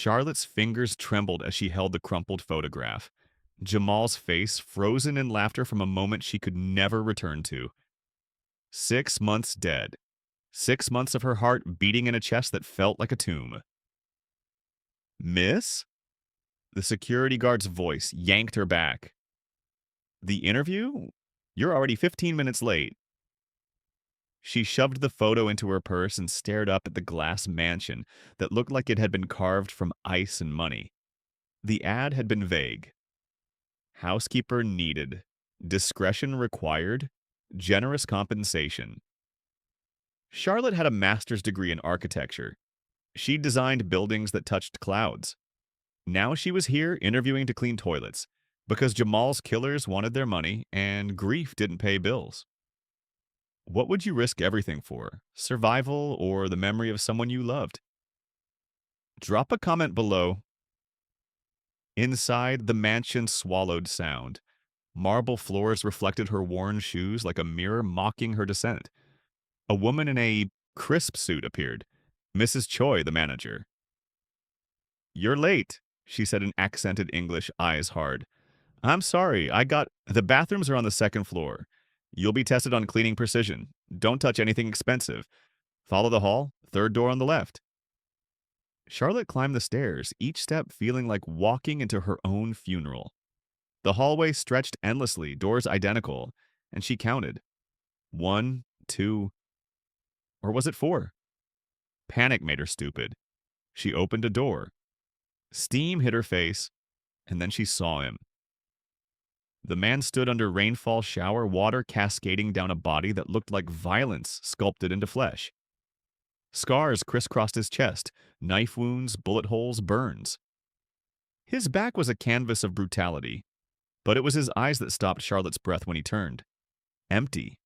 Charlotte's fingers trembled as she held the crumpled photograph. Jamal's face frozen in laughter from a moment she could never return to. 6 months dead. 6 months of her heart beating in a chest that felt like a tomb. Miss? The security guard's voice yanked her back. The interview? You're already 15 minutes late. She shoved the photo into her purse and stared up at the glass mansion that looked like it had been carved from ice and money. The ad had been vague. Housekeeper needed. Discretion required. Generous compensation. Charlotte had a master's degree in architecture. She designed buildings that touched clouds. Now she was here interviewing to clean toilets because Jamal's killers wanted their money and grief didn't pay bills. What would you risk everything for? Survival or the memory of someone you loved? Drop a comment below. Inside, the mansion swallowed sound. Marble floors reflected her worn shoes like a mirror mocking her descent. A woman in a crisp suit appeared. Mrs. Choi, the manager. "You're late," she said in accented English, eyes hard. "I'm sorry, the bathrooms are on the second floor. You'll be tested on cleaning precision. Don't touch anything expensive. Follow the hall, third door on the left." Charlotte climbed the stairs, each step feeling like walking into her own funeral. The hallway stretched endlessly, doors identical, and she counted. 1, 2, or was it 4? Panic made her stupid. She opened a door. Steam hit her face, and then she saw him. The man stood under rainfall shower water cascading down a body that looked like violence sculpted into flesh. Scars crisscrossed his chest, knife wounds, bullet holes, burns. His back was a canvas of brutality, but it was his eyes that stopped Charlotte's breath when he turned. Empty.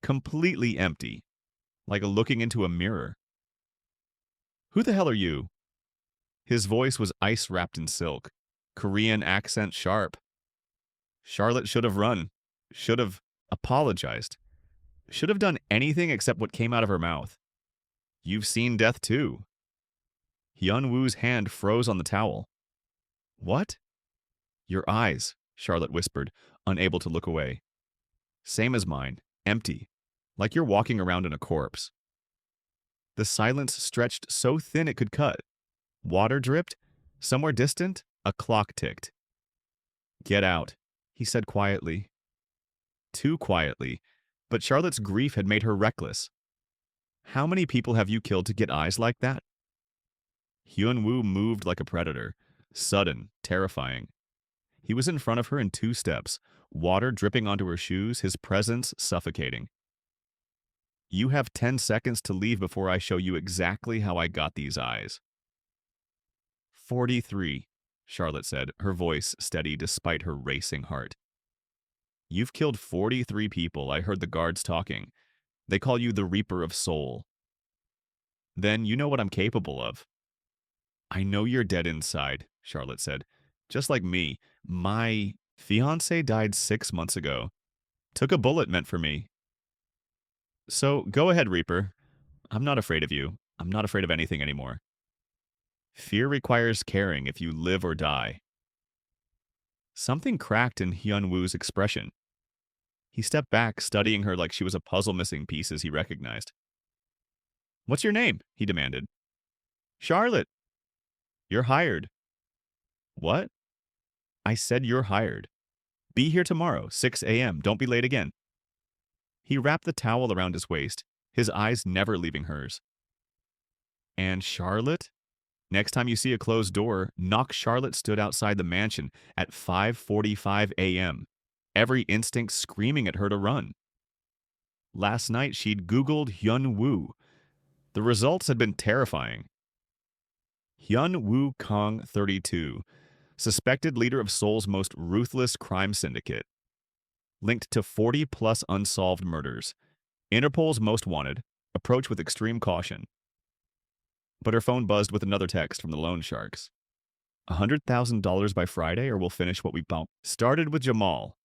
Completely empty. Like looking into a mirror. "Who the hell are you?" His voice was ice wrapped in silk. Korean accent sharp. Charlotte should have run. Should have apologized. Should have done anything except what came out of her mouth. "You've seen death too." Hyun Woo's hand froze on the towel. "What?" "Your eyes," Charlotte whispered, unable to look away. "Same as mine. Empty. Like you're walking around in a corpse." The silence stretched so thin it could cut. Water dripped. Somewhere distant, a clock ticked. "Get out," he said quietly. Too quietly, but Charlotte's grief had made her reckless. "How many people have you killed to get eyes like that?" Hyun Woo moved like a predator. Sudden, terrifying. He was in front of her in 2 steps, water dripping onto her shoes, his presence suffocating. "You have 10 seconds to leave before I show you exactly how I got these eyes." 43, Charlotte said, her voice steady despite her racing heart. "You've killed 43 people, I heard the guards talking. They call you the Reaper of Seoul. Then you know what I'm capable of." "I know you're dead inside," Charlotte said. "Just like me. My fiancé died 6 months ago. Took a bullet meant for me. So go ahead, Reaper. I'm not afraid of you. I'm not afraid of anything anymore. Fear requires caring if you live or die." Something cracked in Hyun Woo's expression. He stepped back, studying her like she was a puzzle missing pieces he recognized. "What's your name?" he demanded. "Charlotte." "You're hired." "What?" "I said you're hired. Be here tomorrow, 6 a.m. Don't be late again." He wrapped the towel around his waist, his eyes never leaving hers. "And Charlotte? Next time you see a closed door, knock." Charlotte stood outside the mansion at 5:45 a.m., every instinct screaming at her to run. Last night she'd Googled Hyun Woo. The results had been terrifying. Hyun Woo Kong, 32, suspected leader of Seoul's most ruthless crime syndicate. Linked to 40-plus unsolved murders. Interpol's most wanted. Approach with extreme caution. But her phone buzzed with another text from the loan sharks. $100,000 by Friday or we'll finish what we bumped. Started with Jamal.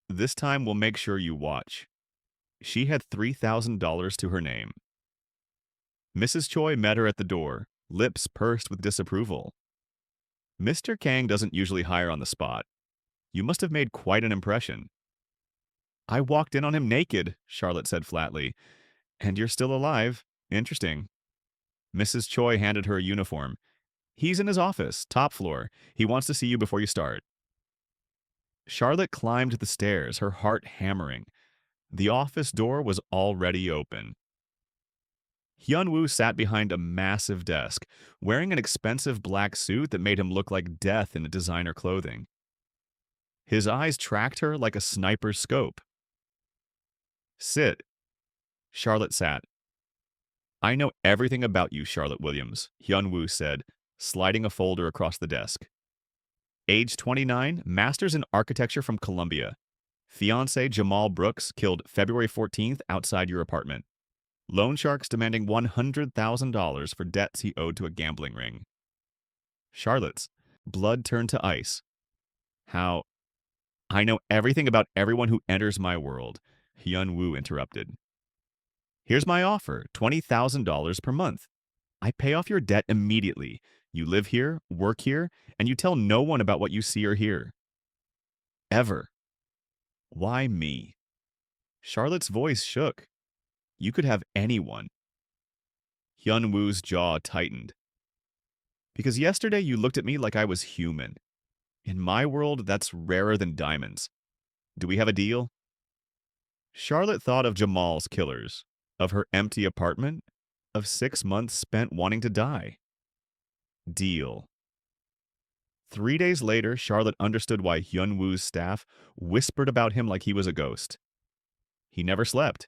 This time we'll make sure you watch. She had $3,000 to her name. Mrs. Choi met her at the door, lips pursed with disapproval. Mr. Kang doesn't usually hire on the spot. You must have made quite an impression. I walked in on him naked, Charlotte said flatly. And you're still alive. Interesting. Mrs. Choi handed her a uniform. He's in his office, top floor. He wants to see you before you start. Charlotte climbed the stairs, her heart hammering. The office door was already open. Hyun Woo sat behind a massive desk, wearing an expensive black suit that made him look like death in designer clothing. His eyes tracked her like a sniper's scope. Sit. Charlotte sat. I know everything about you, Charlotte Williams, Hyun Woo said, sliding a folder across the desk. Age 29, master's in architecture from Columbia. Fiancé Jamal Brooks killed February 14th outside your apartment. Loan sharks demanding $100,000 for debts he owed to a gambling ring. Charlotte's blood turned to ice. How? I know everything about everyone who enters my world, Hyun Woo interrupted. Here's my offer, $20,000 per month. I pay off your debt immediately. You live here, work here, and you tell no one about what you see or hear. Ever. Why me? Charlotte's voice shook. You could have anyone. Hyun Woo's jaw tightened. Because yesterday you looked at me like I was human. In my world, that's rarer than diamonds. Do we have a deal? Charlotte thought of Jamal's killers, of her empty apartment, of 6 months spent wanting to die. Deal. 3 days later, Charlotte understood why Hyun Woo's staff whispered about him like he was a ghost. He never slept.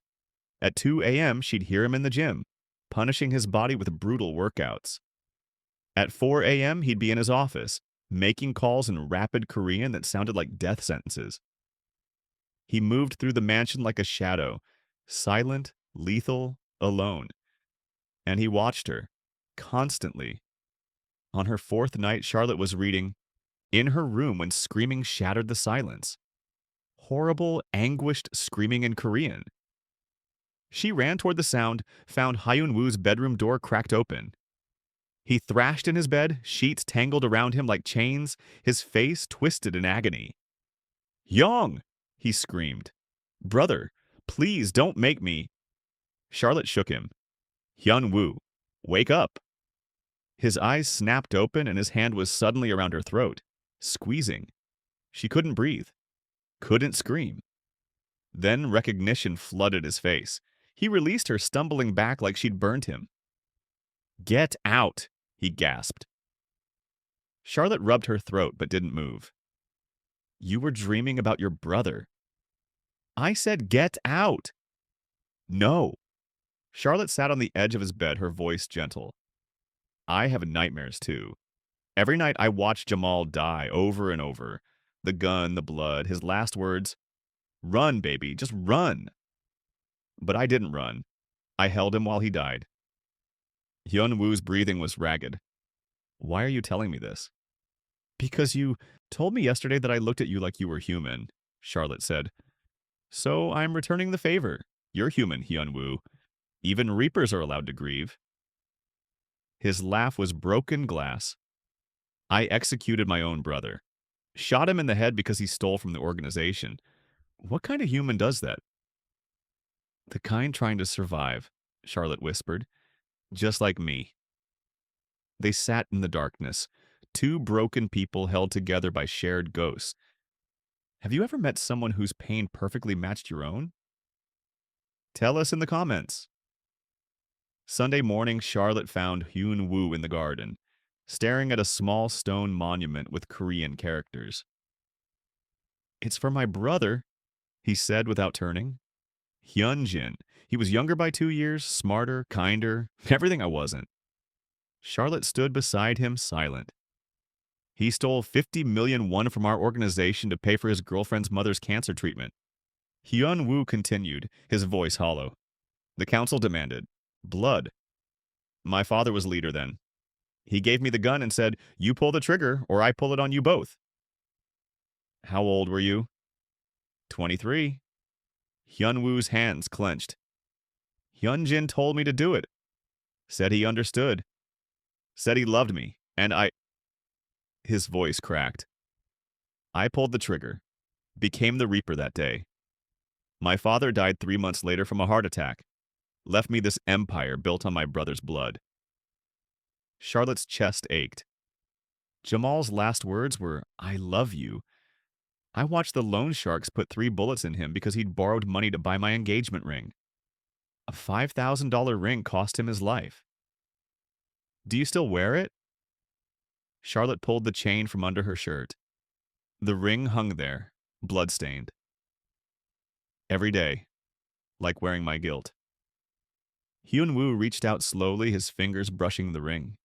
At 2 a.m., she'd hear him in the gym, punishing his body with brutal workouts. At 4 a.m., he'd be in his office, making calls in rapid Korean that sounded like death sentences. He moved through the mansion like a shadow, silent, lethal, alone. And he watched her, constantly. On her 4th night, Charlotte was reading, in her room when screaming shattered the silence. Horrible, anguished screaming in Korean. She ran toward the sound, found Hyun Woo's bedroom door cracked open. He thrashed in his bed, sheets tangled around him like chains, his face twisted in agony. Young! He screamed. Brother, please don't make me. Charlotte shook him. Hyun Woo, wake up. His eyes snapped open and his hand was suddenly around her throat, squeezing. She couldn't breathe, couldn't scream. Then recognition flooded his face. He released her, stumbling back like she'd burned him. Get out, he gasped. Charlotte rubbed her throat but didn't move. You were dreaming about your brother. I said get out. No. Charlotte sat on the edge of his bed, her voice gentle. I have nightmares too. Every night I watch Jamal die over and over. The gun, the blood, his last words. Run, baby, just run. But I didn't run. I held him while he died. Hyun Woo's breathing was ragged. Why are you telling me this? Because you told me yesterday that I looked at you like you were human, Charlotte said. So I'm returning the favor. You're human, Hyun Woo. Even Reapers are allowed to grieve. His laugh was broken glass. I executed my own brother. Shot him in the head because he stole from the organization. What kind of human does that? The kind trying to survive, Charlotte whispered. Just like me. They sat in the darkness, two broken people held together by shared ghosts. Have you ever met someone whose pain perfectly matched your own? Tell us in the comments. Sunday morning, Charlotte found Hyun Woo in the garden, staring at a small stone monument with Korean characters. It's for my brother, he said without turning. Hyunjin. He was younger by 2 years, smarter, kinder, everything I wasn't. Charlotte stood beside him, silent. He stole 50 million won from our organization to pay for his girlfriend's mother's cancer treatment. Hyun Woo continued, his voice hollow. The council demanded blood. My father was leader then. He gave me the gun and said, you pull the trigger or I pull it on you both. How old were you? 23. Hyun Woo's hands clenched. Hyunjin told me to do it. Said he understood. Said he loved me, and I. His voice cracked. I pulled the trigger, became the Reaper that day. My father died 3 months later from a heart attack, left me this empire built on my brother's blood. Charlotte's chest ached. Jamal's last words were, I love you. I watched the loan sharks put 3 bullets in him because he'd borrowed money to buy my engagement ring. A $5,000 ring cost him his life. Do you still wear it? Charlotte pulled the chain from under her shirt. The ring hung there, blood-stained. Every day, like wearing my guilt. Hyun Woo reached out slowly, his fingers brushing the ring.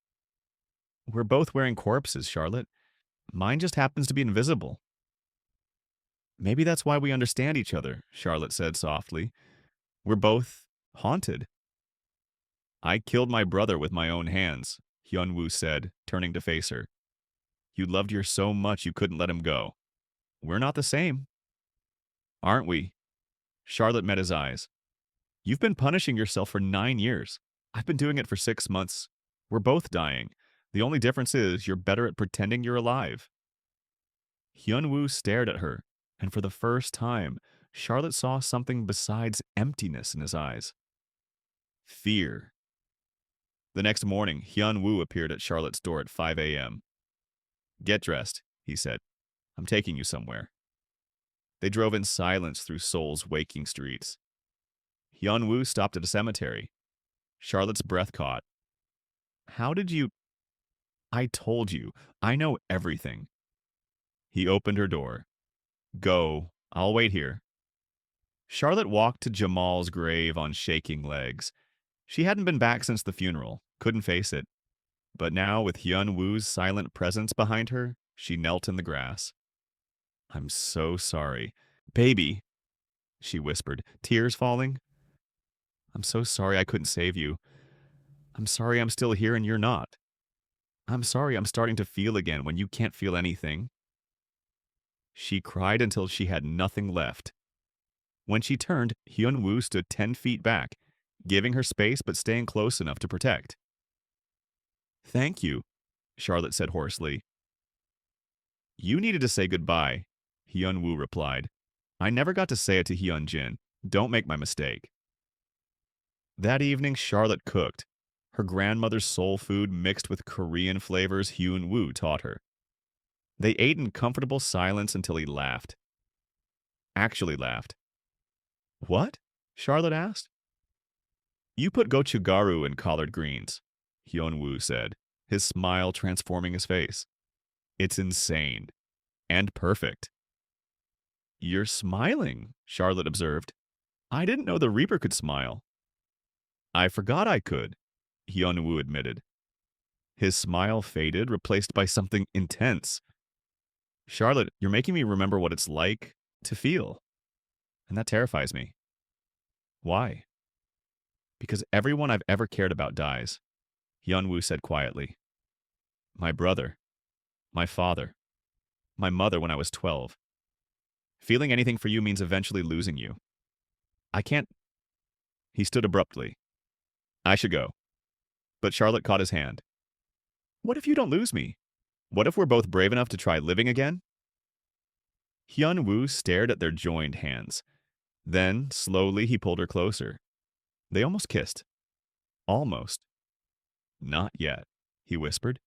We're both wearing corpses, Charlotte. Mine just happens to be invisible. Maybe that's why we understand each other, Charlotte said softly. We're both haunted. I killed my brother with my own hands, Hyun Woo said, turning to face her. You loved yours so much you couldn't let him go. We're not the same. Aren't we? Charlotte met his eyes. You've been punishing yourself for 9 years. I've been doing it for 6 months. We're both dying. The only difference is you're better at pretending you're alive. Hyun Woo stared at her, and for the first time, Charlotte saw something besides emptiness in his eyes. Fear. The next morning, Hyun Woo appeared at Charlotte's door at 5 a.m. Get dressed, he said. I'm taking you somewhere. They drove in silence through Seoul's waking streets. Hyun Woo stopped at a cemetery. Charlotte's breath caught. How did you... I told you. I know everything. He opened her door. Go. I'll wait here. Charlotte walked to Jamal's grave on shaking legs. She hadn't been back since the funeral, couldn't face it. But now, with Hyun Woo's silent presence behind her, she knelt in the grass. I'm so sorry. Baby, she whispered, tears falling. I'm so sorry I couldn't save you. I'm sorry I'm still here and you're not. I'm sorry I'm starting to feel again when you can't feel anything. She cried until she had nothing left. When she turned, Hyun Woo stood 10 feet back, giving her space but staying close enough to protect. Thank you, Charlotte said hoarsely. You needed to say goodbye, Hyun Woo replied. I never got to say it to Hyun Jin. Don't make my mistake. That evening, Charlotte cooked. Her grandmother's soul food mixed with Korean flavors Hyun Woo taught her. They ate in comfortable silence until he laughed. Actually laughed. What? Charlotte asked. You put gochugaru in collard greens, Hyun Woo said, his smile transforming his face. It's insane. And perfect. You're smiling, Charlotte observed. I didn't know the Reaper could smile. I forgot I could, Hyun Woo admitted. His smile faded, replaced by something intense. Charlotte, you're making me remember what it's like to feel. And that terrifies me. Why? Because everyone I've ever cared about dies, Hyun Woo said quietly. My brother. My father. My mother when I was 12. Feeling anything for you means eventually losing you. I can't... He stood abruptly. I should go. But Charlotte caught his hand. What if you don't lose me? What if we're both brave enough to try living again? Hyun Woo stared at their joined hands. Then, slowly, he pulled her closer. They almost kissed. Almost. Not yet, he whispered.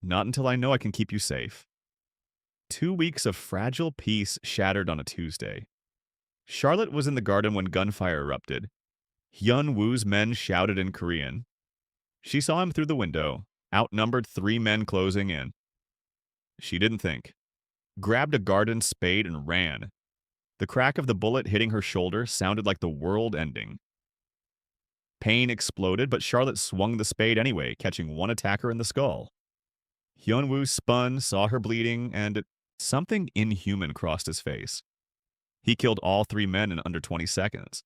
Not until I know I can keep you safe. 2 weeks of fragile peace shattered on a Tuesday. Charlotte was in the garden when gunfire erupted. Hyun Woo's men shouted in Korean. She saw him through the window, outnumbered 3 men closing in. She didn't think. Grabbed a garden spade and ran. The crack of the bullet hitting her shoulder sounded like the world ending. Pain exploded, but Charlotte swung the spade anyway, catching one attacker in the skull. Hyun Woo spun, saw her bleeding, and something inhuman crossed his face. He killed all 3 men in under 20 seconds.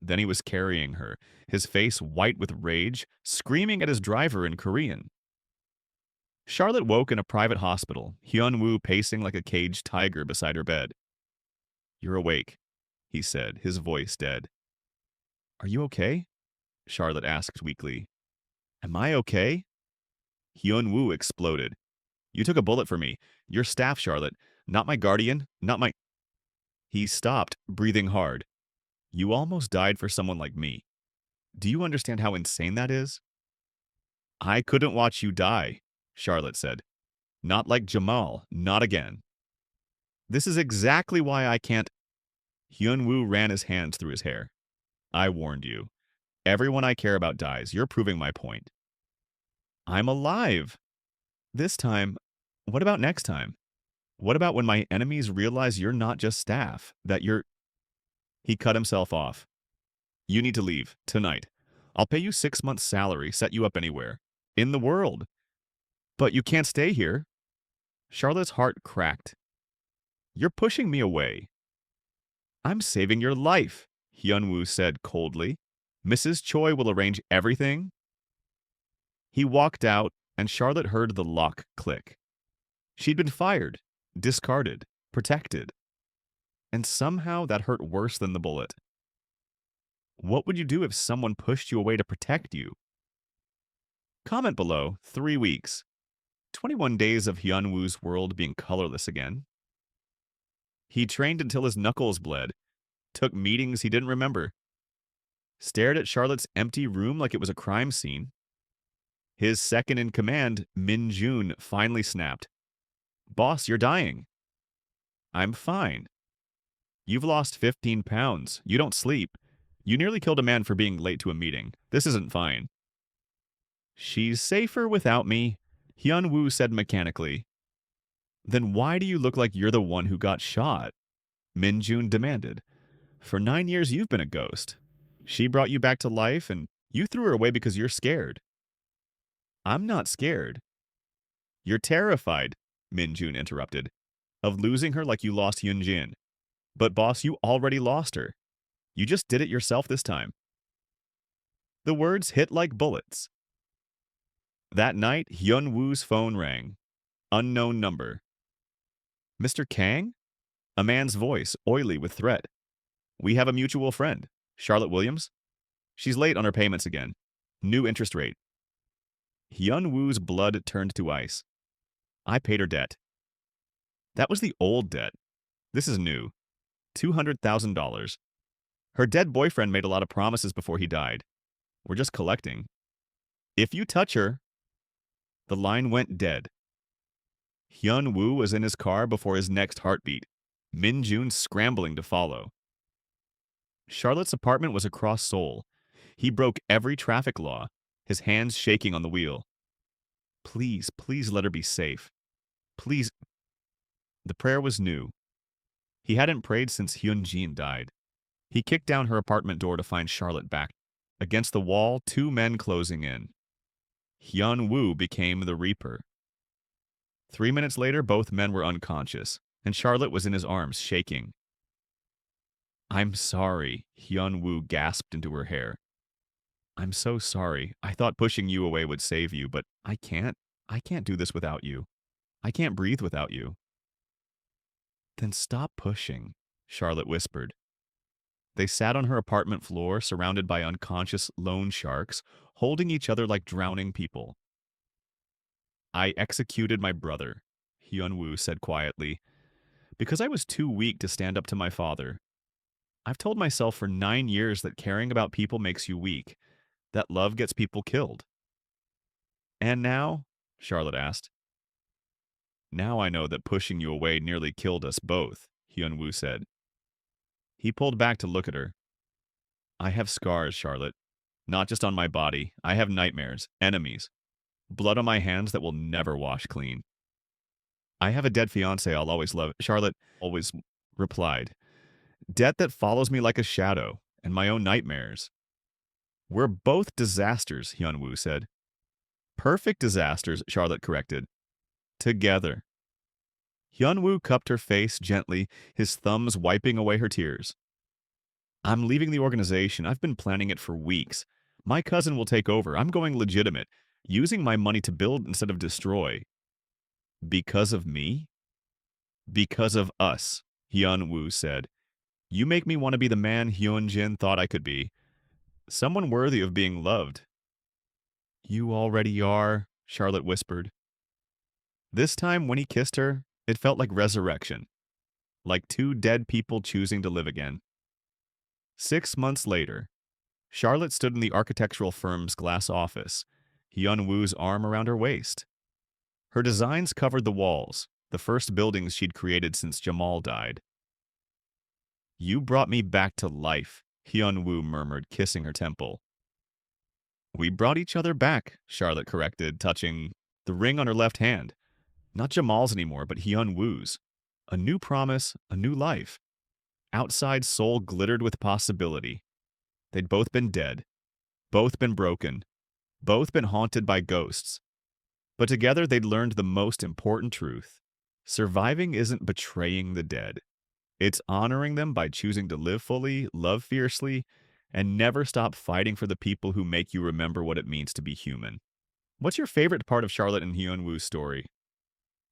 Then he was carrying her, his face white with rage, screaming at his driver in Korean. Charlotte woke in a private hospital, Hyun Woo pacing like a caged tiger beside her bed. You're awake, he said, his voice dead. Are you okay? Charlotte asked weakly. Am I okay? Hyun Woo exploded. You took a bullet for me. Your staff, Charlotte. Not my guardian. Not my... He stopped, breathing hard. You almost died for someone like me. Do you understand how insane that is? I couldn't watch you die, Charlotte said. Not like Jamal. Not again. This is exactly why I can't... Hyun Woo ran his hands through his hair. I warned you. Everyone I care about dies. You're proving my point. I'm alive. This time, what about next time? What about when my enemies realize you're not just staff, that you're... He cut himself off. You need to leave, tonight. I'll pay you 6 months' salary, set you up anywhere. In the world. But you can't stay here. Charlotte's heart cracked. You're pushing me away. I'm saving your life, Hyun Woo said coldly. Mrs. Choi will arrange everything. He walked out, and Charlotte heard the lock click. She'd been fired, discarded, protected. And somehow that hurt worse than the bullet. What would you do if someone pushed you away to protect you? Comment below, 3 weeks. 21 days of Hyun Woo's world being colorless again. He trained until his knuckles bled, took meetings he didn't remember, stared at Charlotte's empty room like it was a crime scene. His second in command, Min Jun, finally snapped. Boss, you're dying. I'm fine. You've lost 15 pounds. You don't sleep. You nearly killed a man for being late to a meeting. This isn't fine. She's safer without me, Hyun Woo said mechanically. Then why do you look like you're the one who got shot? Min Jun demanded. For 9 years you've been a ghost. She brought you back to life and you threw her away because you're scared. I'm not scared. You're terrified, Min Jun interrupted, of losing her like you lost Hyun Jin. But boss, you already lost her. You just did it yourself this time. The words hit like bullets. That night, Hyun Woo's phone rang. Unknown number. Mr. Kang? A man's voice, oily with threat. We have a mutual friend, Charlotte Williams. She's late on her payments again. New interest rate. Hyun Woo's blood turned to ice. I paid her debt. That was the old debt. This is new. $200,000. Her dead boyfriend made a lot of promises before he died. We're just collecting. If you touch her... The line went dead. Hyun Woo was in his car before his next heartbeat, Min Jun scrambling to follow. Charlotte's apartment was across Seoul. He broke every traffic law, his hands shaking on the wheel. Please, please let her be safe. Please. The prayer was new. He hadn't prayed since Hyun Jin died. He kicked down her apartment door to find Charlotte back. Against the wall, 2 men closing in. Hyun Woo became the Reaper. 3 minutes later, both men were unconscious, and Charlotte was in his arms, shaking. I'm sorry, Hyun Woo gasped into her hair. I'm so sorry. I thought pushing you away would save you, but I can't. I can't do this without you. I can't breathe without you. Then stop pushing, Charlotte whispered. They sat on her apartment floor, surrounded by unconscious loan sharks, holding each other like drowning people. I executed my brother, Hyun Woo said quietly, because I was too weak to stand up to my father. I've told myself for 9 years that caring about people makes you weak, that love gets people killed. And now? Charlotte asked. Now I know that pushing you away nearly killed us both, Hyun Woo said. He pulled back to look at her. I have scars, Charlotte. Not just on my body. I have nightmares, enemies. Blood on my hands that will never wash clean. I have a dead fiancé I'll always love, Charlotte always replied. Death that follows me like a shadow, and my own nightmares. We're both disasters, Hyun Woo said. Perfect disasters, Charlotte corrected. Together. Hyun Woo cupped her face gently, his thumbs wiping away her tears. I'm leaving the organization. I've been planning it for weeks. My cousin will take over. I'm going legitimate, using my money to build instead of destroy. Because of me? Because of us, Hyun Woo said. You make me want to be the man Hyun Jin thought I could be. Someone worthy of being loved. You already are, Charlotte whispered. This time, when he kissed her, it felt like resurrection, like two dead people choosing to live again. 6 months later, Charlotte stood in the architectural firm's glass office, Hyun Woo's arm around her waist. Her designs covered the walls, the first buildings she'd created since Jamal died. You brought me back to life, Hyun Woo murmured, kissing her temple. We brought each other back, Charlotte corrected, touching the ring on her left hand. Not Jamal's anymore, but Hyun Woo's. A new promise, a new life. Outside Seoul glittered with possibility. They'd both been dead, both been broken, both been haunted by ghosts. But together they'd learned the most important truth. Surviving isn't betraying the dead. It's honoring them by choosing to live fully, love fiercely, and never stop fighting for the people who make you remember what it means to be human. What's your favorite part of Charlotte and Hyun Woo's story?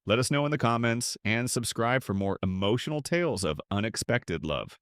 Let us know in the comments and subscribe for more emotional tales of unexpected love.